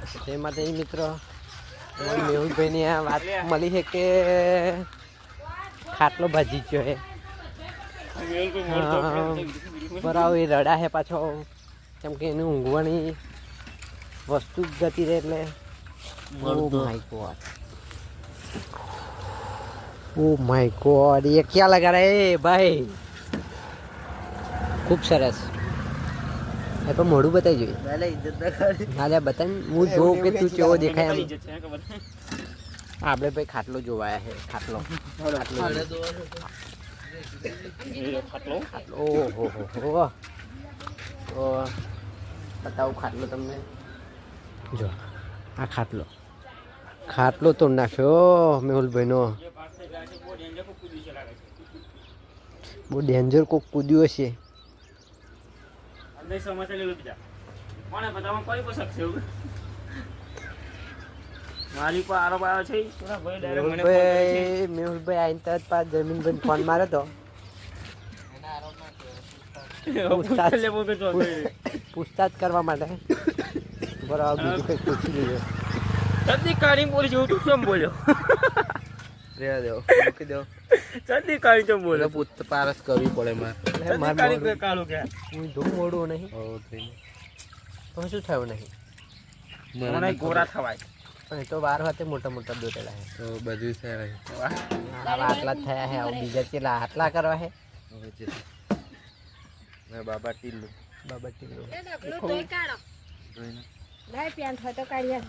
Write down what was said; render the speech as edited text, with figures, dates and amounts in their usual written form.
જય માતાજી મિત્રો, મેહુલભાઈની આ વાત મળી છે કે ખાટલો ભાજી ગયો છે. બરાબર એ રડા છે પાછો, કેમ કે એની ઊંઘવાની વસ્તુ જ જતી રહે એટલે. ઓ માય ગોડ, ये क्या लगा रहा है भाई? खूब સરસ. એ પણ મોઢું બતાવી જોઈએ. હાલે બતાવ, હું જોઉં કે તું કેવો દેખાય એમ. આપણે ભાઈ ખાટલો જોવાયા છે. ખાટલો ઓહો હો. તો બતાવું ખાટલો તમને. જો આ ખાટલો તોડ નાખ્યો મેહુલભાઈનો. બહુ ડેન્જર કોક કૂદ્યું હશે. મેહુલભાઈ આઈને તરત પાછ જમીનભાઈ ફોન માર્યો તો પૂછતાછ કરવા માટે. બરાબર, બીજું કંઈક પૂછી લીધું. પૂછતાછ કરવી પડે હું જો મોડું નહીં તો શું થયું નહીં. ગોરા થવાય પણ એ તો વાર હાથે મોટા મોટા દોટેલા છે. તો બધું છે આટલા જ થયા છે. આવું બીજા કેટલા આટલા કરવા છે. બાબા ટીલું બાબા ટીલું પેન્ટ હોય તો કાઢ્યા.